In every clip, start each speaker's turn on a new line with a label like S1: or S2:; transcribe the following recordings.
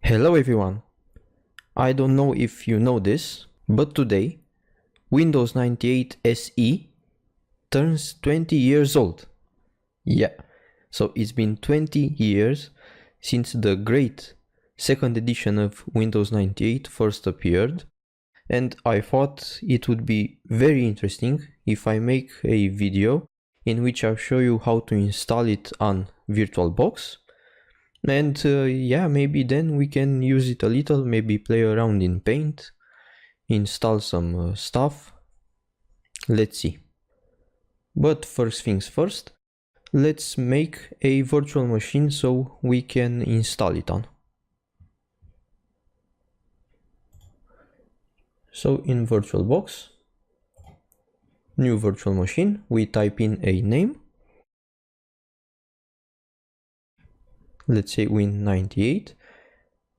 S1: Hello everyone! I don't know if you know this, but today Windows 98 SE turns 20 years old. Yeah, so it's been 20 years since the great second edition of Windows 98 first appeared, and I thought it would be very interesting if I make a video in which I'll show you how to install it on VirtualBox. And yeah, maybe then we can use it a little, maybe play around in Paint, install some stuff. Let's see. But first things first, let's make a virtual machine so we can install it on. So in VirtualBox, new virtual machine, we type in a name. Let's say Win98,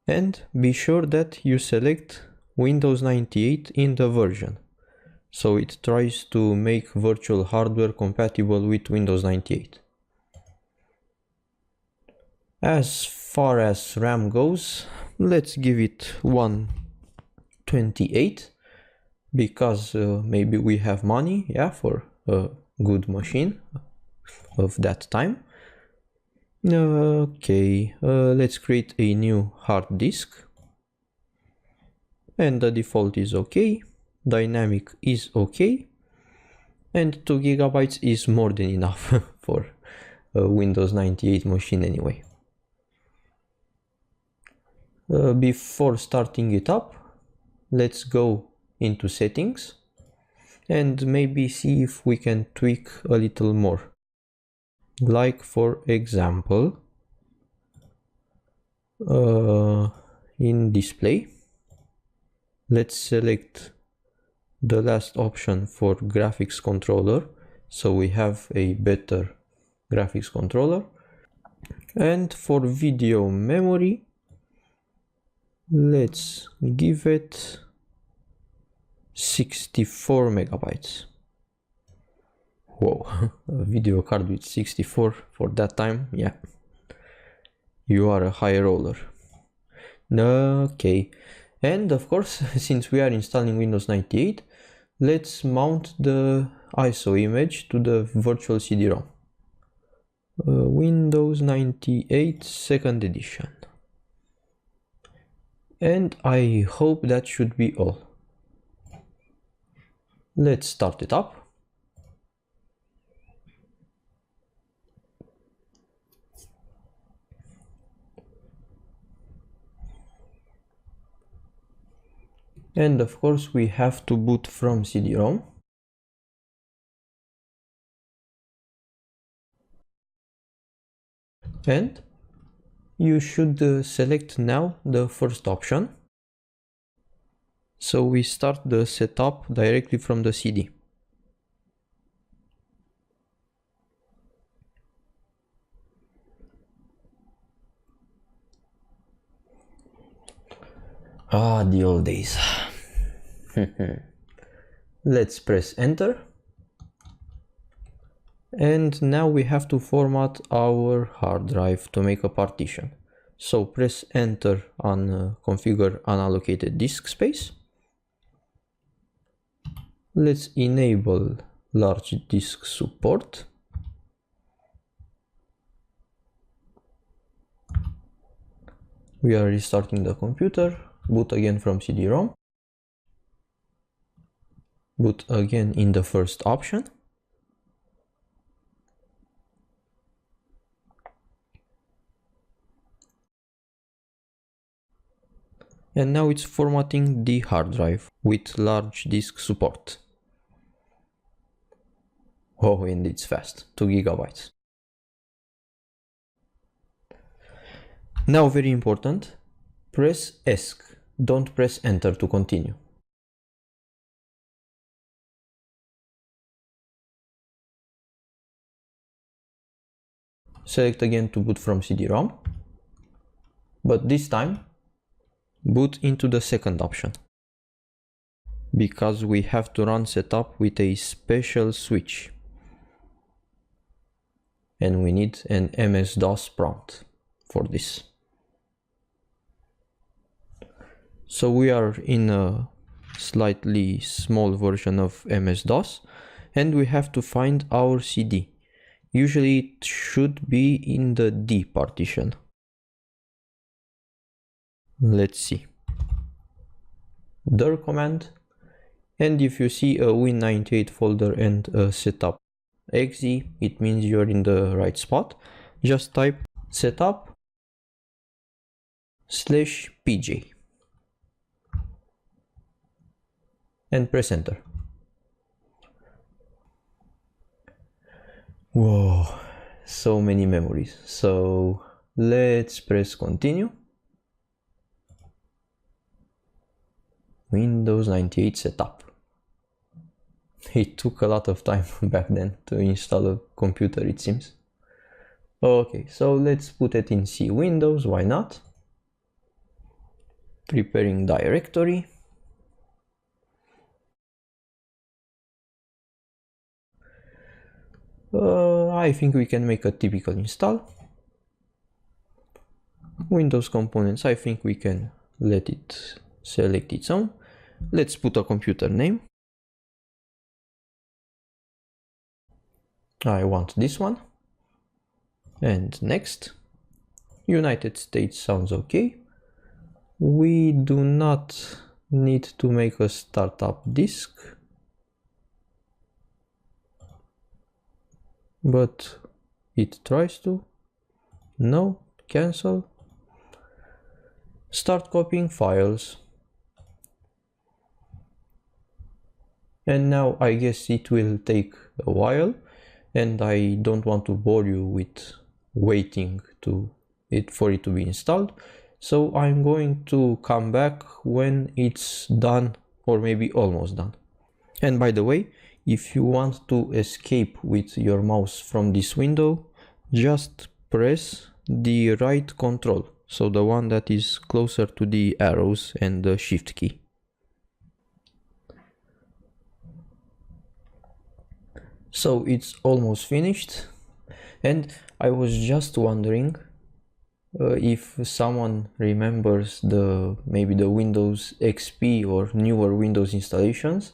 S1: and be sure that you select Windows 98 in the version. So it tries to make virtual hardware compatible with Windows 98. As far as RAM goes, let's give it 128, because maybe we have money, yeah, for a good machine of that time. Okay, let's create a new hard disk, and the default is okay, dynamic is okay, and 2 GB is more than enough for a Windows 98 machine anyway. Before starting it up, let's go into settings and maybe see if we can tweak a little more. Like for example, in display, let's select the last option for graphics controller, so we have a better graphics controller. And for video memory, let's give it 64 megabytes. Whoa, a video card with 64 for that time, yeah. You are a high roller. Okay, and of course, since we are installing Windows 98, let's mount the ISO image to the virtual CD-ROM. Windows 98 second edition. And I hope that should be all. Let's start it up. And of course we have to boot from CD-ROM. And you should select now the first option. So we start the setup directly from the CD. Ah, the old days. Let's press enter. And now we have to format our hard drive to make a partition. So press enter on configure unallocated disk space. Let's enable large disk support. We are restarting the computer. Boot again from CD-ROM. Boot again in the first option. And now it's formatting the hard drive with large disk support. Oh, and it's fast, 2 GB. Now, very important, press ESC, don't press enter to continue. Select again to boot from CD-ROM, but this time boot into the second option, because we have to run setup with a special switch and we need an MS-DOS prompt for this. So we are in a slightly small version of MS-DOS and we have to find our CD. Usually it should be in the D partition. Let's see. Dir command, and if you see a Win98 folder and a setup exe, it means you're in the right spot. Just type setup/pj and press enter. Whoa, so many memories. So let's press continue. Windows 98 setup. It took a lot of time back then to install a computer, it seems. Okay, so let's put it in C Windows, why not? Preparing directory. I think we can make a typical install. Windows components, I think we can let it select its own. Let's put a computer name. I want this one. And next. United States sounds okay. We do not need to make a startup disk, but it tries to. No, cancel. Start copying files. And now I guess it will take a while, and I don't want to bore you with waiting for it to be installed. So I'm going to come back when it's done, or maybe almost done. And by the way, if you want to escape with your mouse from this window, just press the right control, so the one that is closer to the arrows and the shift key. So it's almost finished, and I was just wondering if someone remembers maybe the Windows XP or newer Windows installations.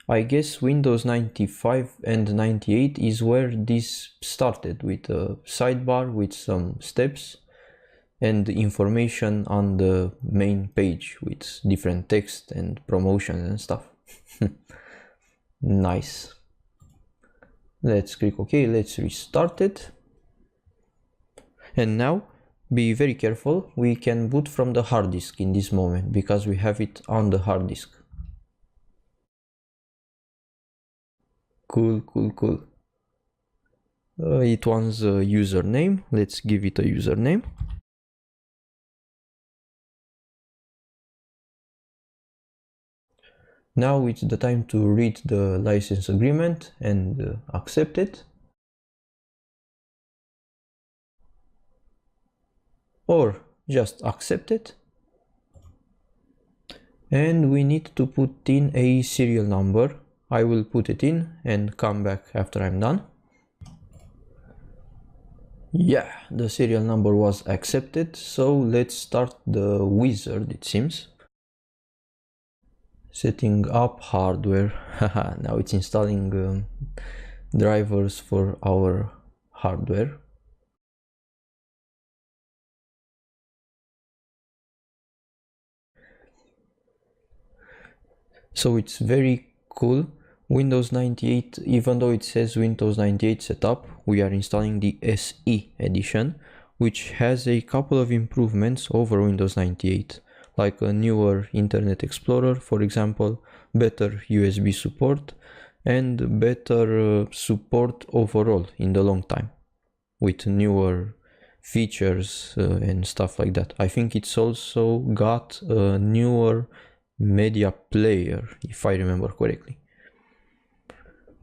S1: I guess Windows 95 and 98 is where this started, with a sidebar with some steps and information on the main page with different text and promotions and stuff. Nice. Let's click OK, let's restart it. And now be very careful, we can boot from the hard disk in this moment because we have it on the hard disk. Cool. It wants a username, let's give it a username. Now it's the time to read the license agreement and accept it. Or just accept it. And we need to put in a serial number. I will put it in and come back after I'm done. Yeah, the serial number was accepted, so let's start the wizard, it seems. Setting up hardware. Haha, now it's installing drivers for our hardware. So it's very cool. Windows 98, even though it says Windows 98 setup, we are installing the SE edition, which has a couple of improvements over Windows 98, like a newer Internet Explorer, for example, better USB support, and better support overall in the long time, with newer features and stuff like that. I think it's also got a newer media player, if I remember correctly.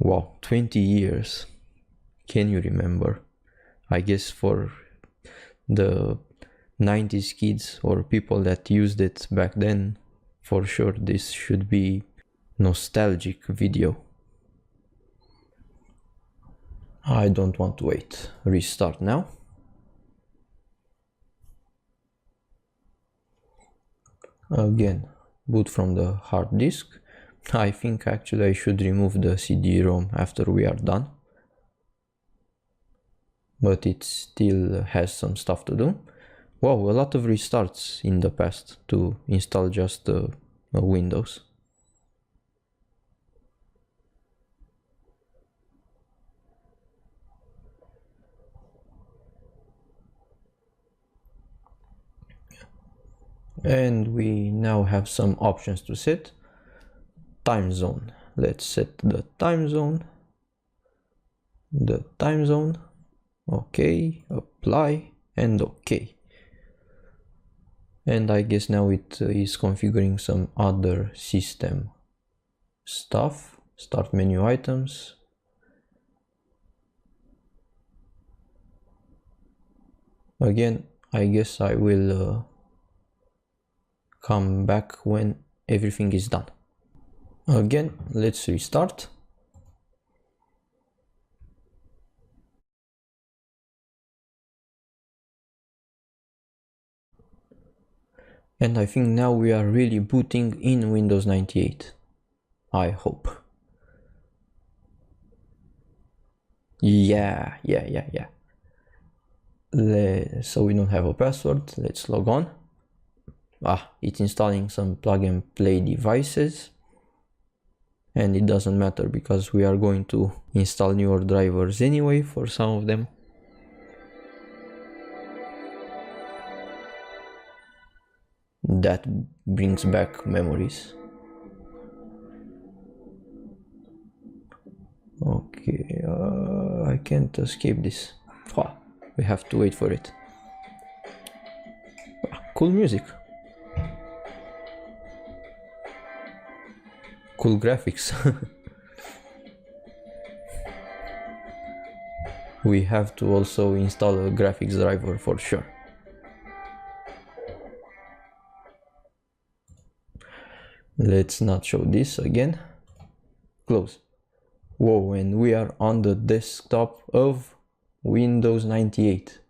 S1: Wow, 20 years. Can you remember? I guess for the 90s kids or people that used it back then, for sure this should be nostalgic video. I don't want to wait. Restart now. Again, boot from the hard disk. I think actually I should remove the CD-ROM after we are done, but it still has some stuff to do. Wow, a lot of restarts in the past to install just Windows. And we now have some options to set. Time zone. Let's set the time zone. Okay, apply, and okay. And I guess now it is configuring some other system stuff. Start menu items. Again, I guess I will come back when everything is done. Again, let's restart. And I think now we are really booting in Windows 98. I hope. Yeah. So we don't have a password. Let's log on. It's installing some plug and play devices. And it doesn't matter because we are going to install newer drivers anyway for some of them. That brings back memories. Okay, I can't escape this. We have to wait for it. Cool music. Cool graphics. We have to also install a graphics driver for sure. Let's not show this again. Close. Whoa, and we are on the desktop of Windows 98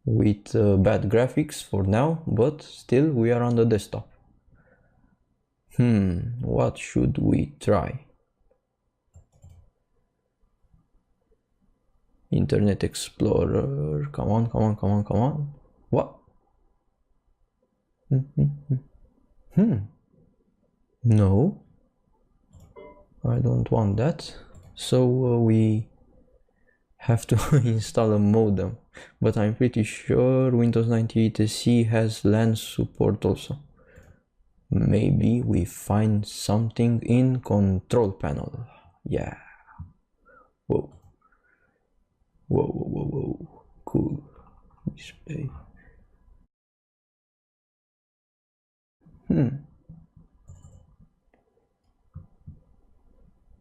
S1: with bad graphics for now, but still we are on the desktop. What should we try? Internet Explorer, come on. What? No, I don't want that. So we have to install a modem, but I'm pretty sure Windows 98 SE has LAN support also. Maybe we find something in control panel. Yeah. Whoa. Cool. Display.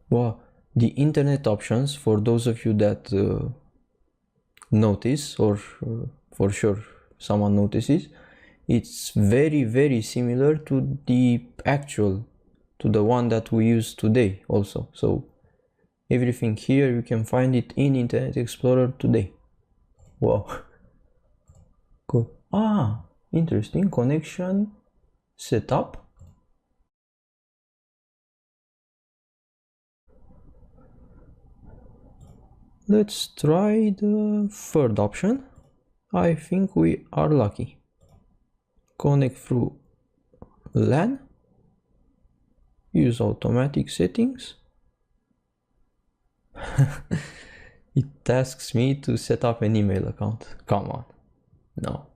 S1: Well, the internet options, for those of you that notice, or for sure someone notices, it's very similar to the one that we use today also. So everything here, you can find it in Internet Explorer today. Wow. Cool. Interesting. Connection setup. Let's try the third option. I think we are lucky. Connect through LAN. Use automatic settings. It asks me to set up an email account. Come on. No.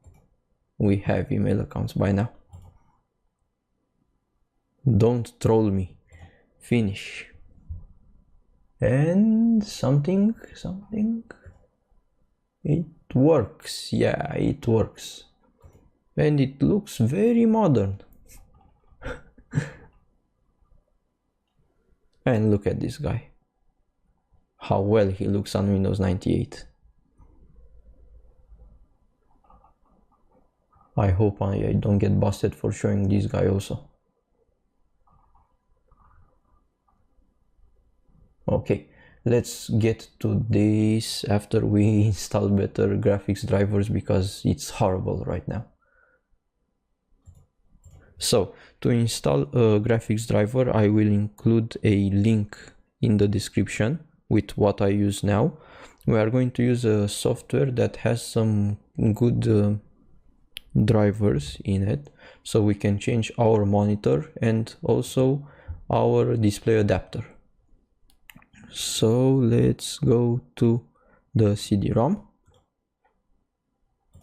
S1: We have email accounts by now. Don't troll me. Finish. And something. It works. Yeah, it works. And it looks very modern. And look at this guy. How well he looks on Windows 98. I hope I don't get busted for showing this guy also. Okay, let's get to this after we install better graphics drivers, because it's horrible right now. So to install a graphics driver, I will include a link in the description with what I use now. We are going to use a software that has some good drivers in it, so we can change our monitor and also our display adapter. So let's go to the CD-ROM,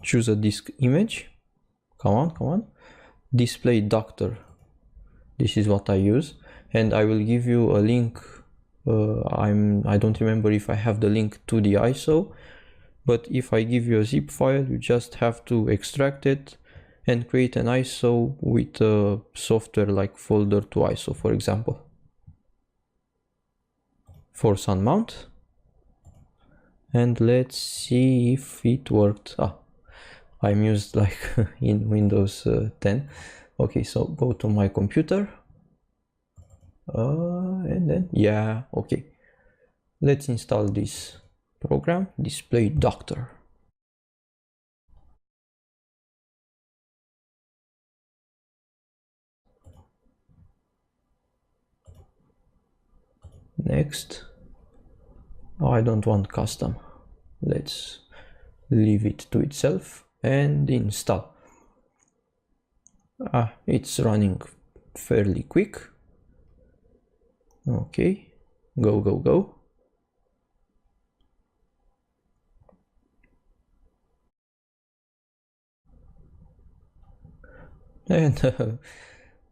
S1: choose a disk image, come on, display doctor, this is what I use, and I will give you a link. I don't remember if I have the link to the ISO, but if I give you a zip file, you just have to extract it and create an ISO with a software like folder to ISO, for example. Force on mount, and let's see if it worked. I'm used like in Windows 10. Okay, so go to my computer, and then yeah, okay, let's install this program, display doctor. Next. I don't want custom, let's leave it to itself and install. It's running fairly quick. Okay, go. And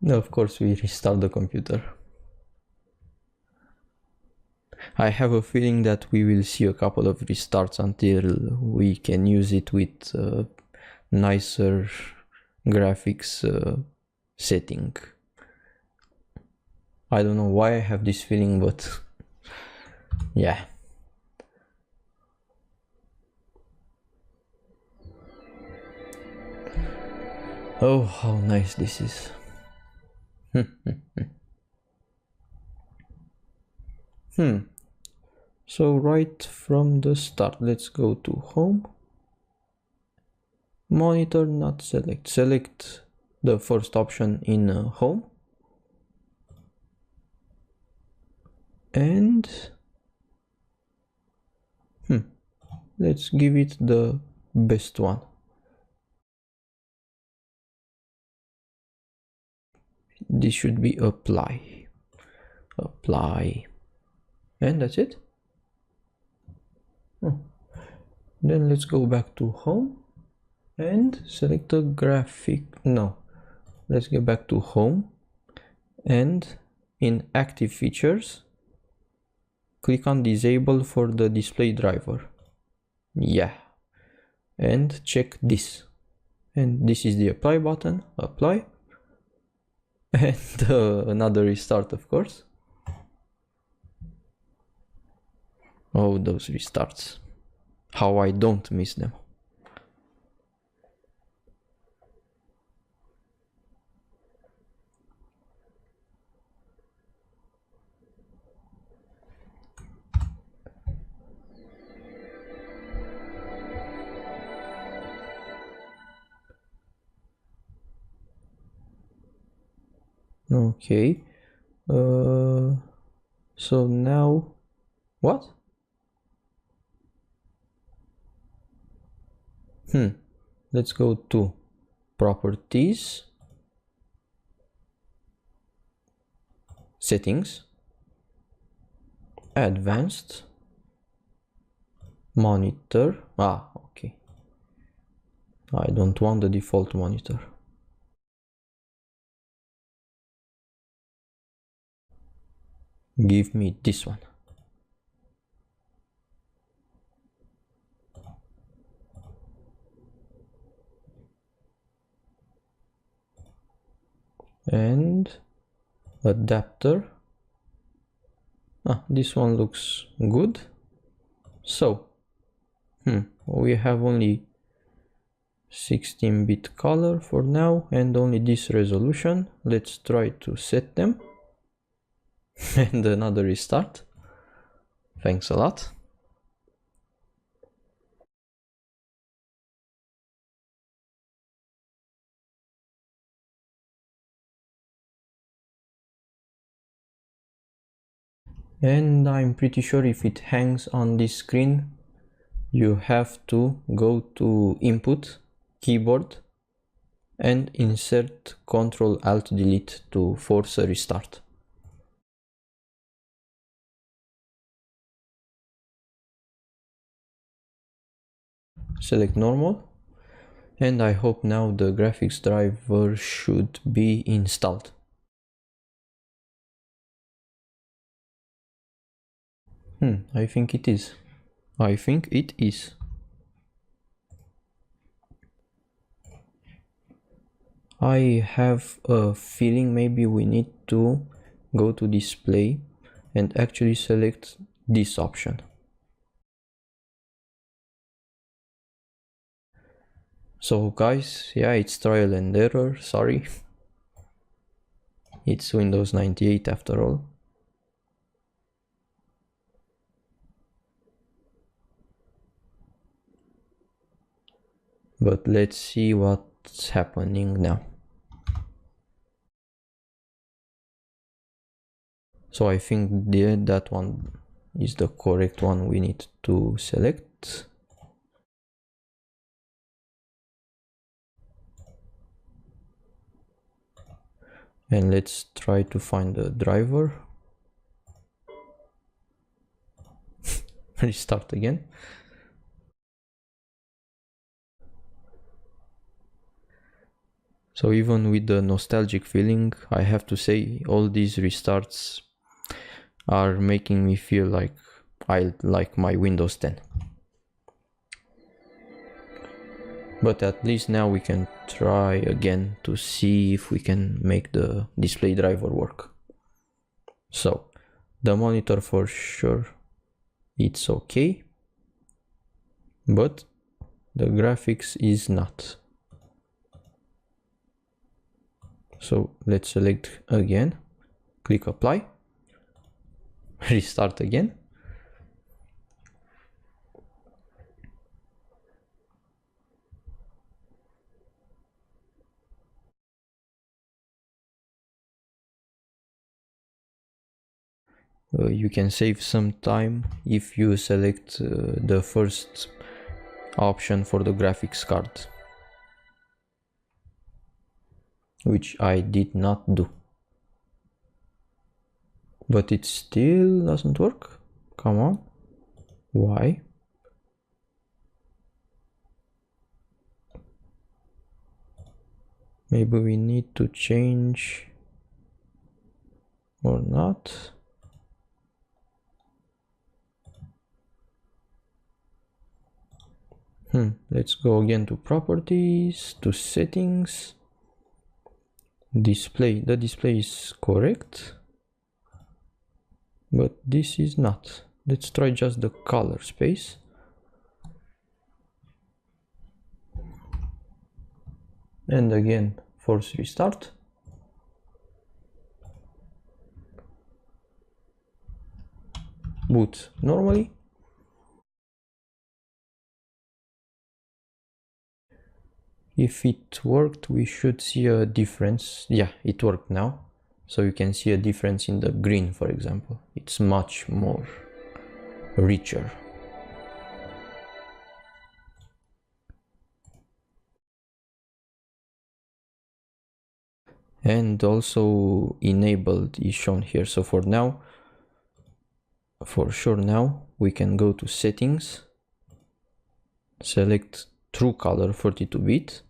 S1: of course we restart the computer. I have a feeling that we will see a couple of restarts until we can use it with nicer graphics setting. I don't know why I have this feeling, but yeah. Oh, how nice this is. So right from the start, let's go to home, monitor not select the first option in home, and let's give it the best one. This should be apply, and that's it. Then let's go back to home and select the graphic. No, let's get back to home, and in active features click on disable for the display driver. Yeah, and check this, and this is the apply button, apply, and another restart, of course. Oh, those restarts, how I don't miss them. Okay, so now what? Let's go to properties, settings, advanced, monitor. Okay, I don't want the default monitor. Give me this one. And adapter. This one looks good. So we have only 16-bit color for now and only this resolution. Let's try to set them. And another restart. Thanks a lot. And I'm pretty sure if it hangs on this screen, you have to go to Input, Keyboard, and insert Ctrl-Alt-Delete to force a restart. Select normal, and I hope now the graphics driver should be installed. I think it is. I think it is. I have a feeling maybe we need to go to display and actually select this option. So guys, yeah, it's trial and error, sorry. It's Windows 98 after all. But let's see what's happening now. So I think that one is the correct one we need to select. And let's try to find the driver. Restart again. So even with the nostalgic feeling, I have to say all these restarts are making me feel like I like my Windows 10. But at least now we can try again to see if we can make the display driver work. So the monitor for sure, it's okay, but the graphics is not. So let's select again, click apply, restart again. You can save some time if you select the first option for the graphics card, which I did not do. But it still doesn't work. Come on. Why? Maybe we need to change or not. Let's go again to properties, to settings, display. The display is correct, but this is not. Let's try just the color space. And again, force restart. Boot normally. If it worked, we should see a difference. Yeah, it worked now. So you can see a difference in the green, for example. It's much more richer. And also enabled is shown here. So for now, for sure now, we can go to settings, select true color 32-bit,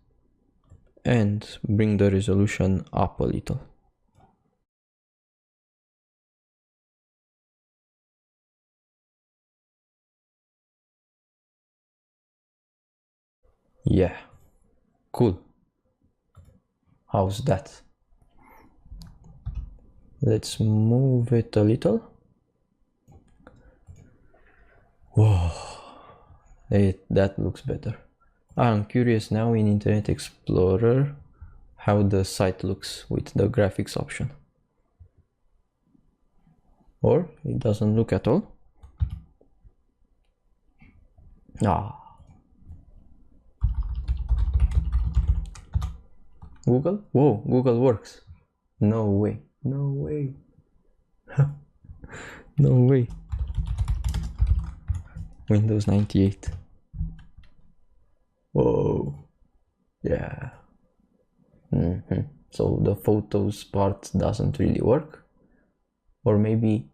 S1: and bring the resolution up a little. Yeah, cool. How's that? Let's move it a little. Whoa, that looks better. I'm curious now in Internet Explorer how the site looks with the graphics option. Or it doesn't look at all. Google? Whoa, Google works. No way, no way. No way. Windows 98. Whoa. Yeah. So the photos part doesn't really work. Or maybe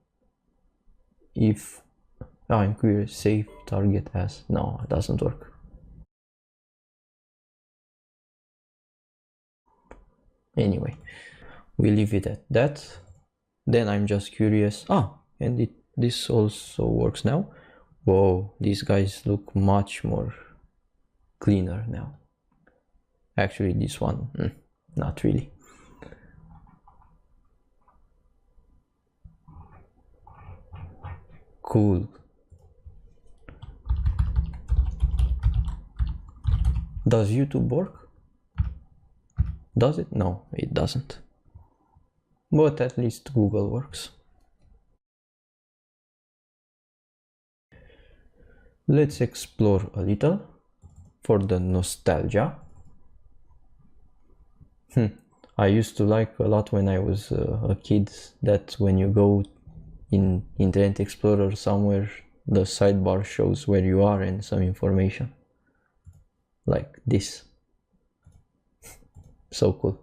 S1: if... Oh, I'm curious. Save target as... No, it doesn't work. Anyway, we leave it at that. Then I'm just curious. And this also works now. Whoa, these guys look much more cleaner now. Actually, this one, not really. Cool. Does YouTube work? Does it? No, it doesn't. But at least Google works. Let's explore a little for the nostalgia. I used to like a lot when I was a kid that when you go in Internet Explorer somewhere, the sidebar shows where you are and some information. Like this. So cool.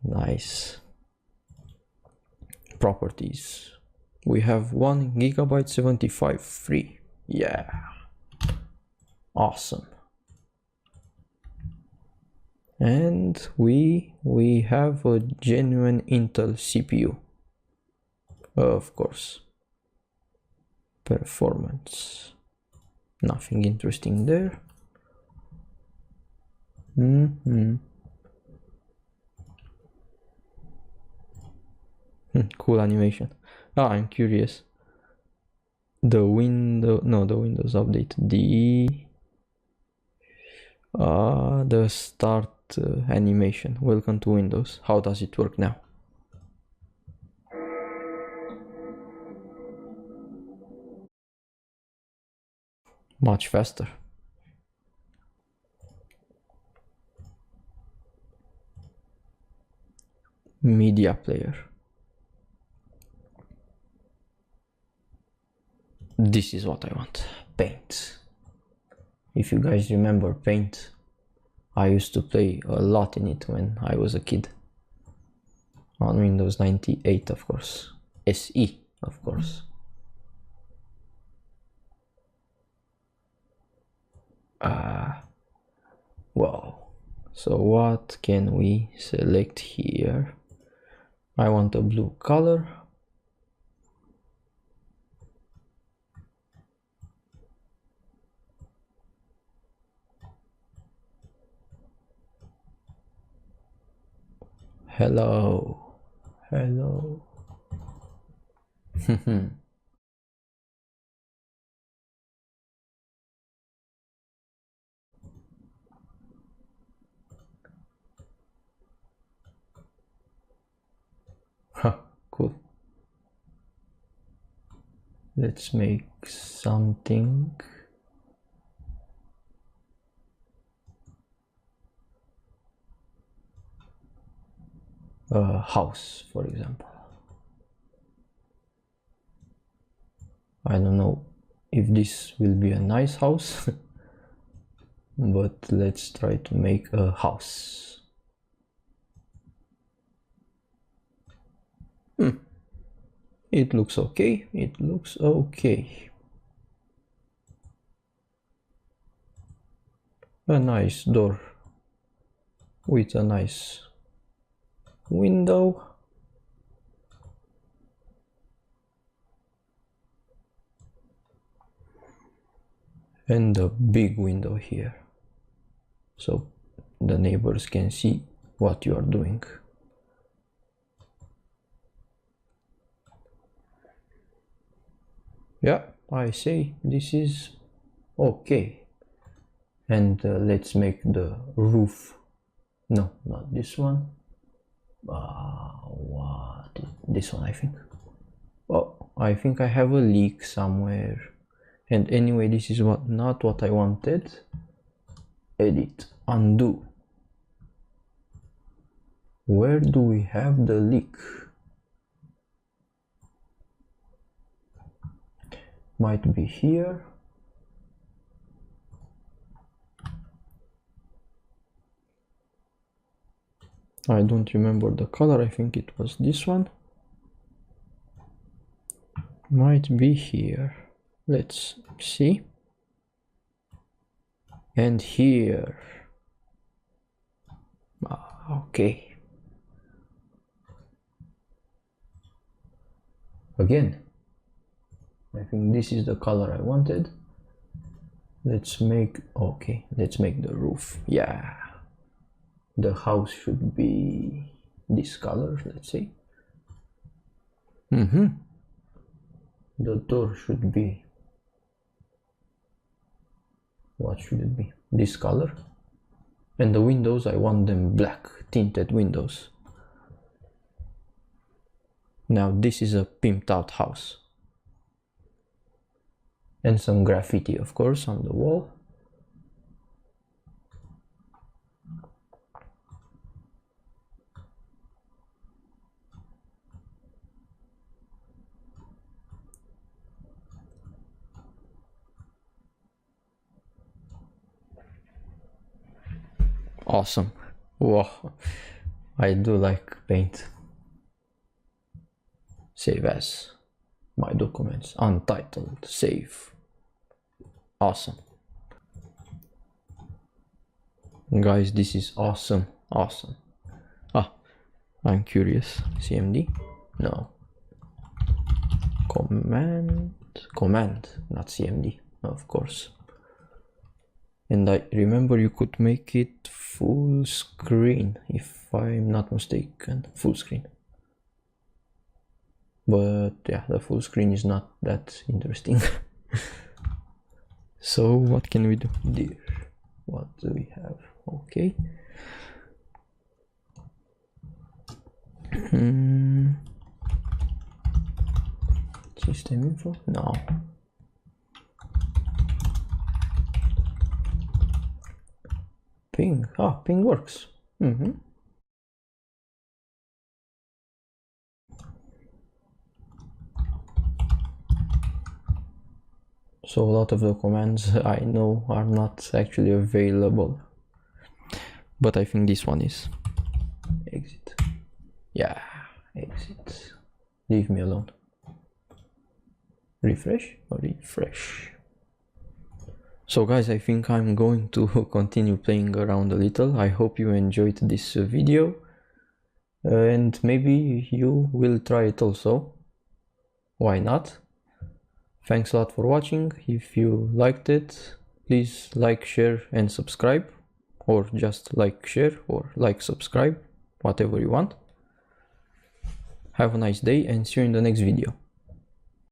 S1: Nice. Properties. We have 1 GB 75 free. Yeah. Awesome. And we have a genuine Intel CPU. Of course. Performance. Nothing interesting there. Cool animation. I'm curious. The Windows update. The start animation. Welcome to Windows. How does it work now? Much faster. Media player. This is what I want. Paint. If you guys remember Paint, I used to play a lot in it when I was a kid. On Windows 98, of course. SE, of course. Wow. So what can we select here? I want a blue color. Hello. Hello. Cool. Let's make something. A house, for example. I don't know if this will be a nice house, but let's try to make a house. It looks okay. It looks okay. A nice door with a nice window. And a big window here, so the neighbors can see what you are doing. Yeah, I say this is okay. And let's make the roof. No, not this one. This one, I think. Oh, I think I have a leak somewhere. And anyway, this is not what I wanted. Edit, undo. Where do we have the leak? Might be here. I don't remember the color, I think it was this one. Might be here. Let's see. And here. Okay. Again, I think this is the color I wanted. Let's make, okay, let's make the roof. Yeah. The house should be this color, let's say. The door should be, what should it be? This color. And the windows, I want them black, tinted windows. Now this is a pimped out house. And some graffiti, of course, on the wall. Awesome. Wow, I do like paint. Save as. My documents, untitled, save. Awesome. Guys, this is awesome. Awesome. I'm curious. CMD? No. Command, not CMD, of course. And I remember you could make it full screen, if I'm not mistaken. Full screen. But yeah, the full screen is not that interesting. So what can we do? There. What do we have? Okay. System info? No. Ping. Ping works. So a lot of the commands I know are not actually available. But I think this one is. Exit. Yeah, exit. Leave me alone. Refresh or refresh. So guys, I think I'm going to continue playing around a little. I hope you enjoyed this video. And maybe you will try it also. Why not? Thanks a lot for watching. If you liked it, please like, share and subscribe. Or just like, share or like, subscribe. Whatever you want. Have a nice day and see you in the next video.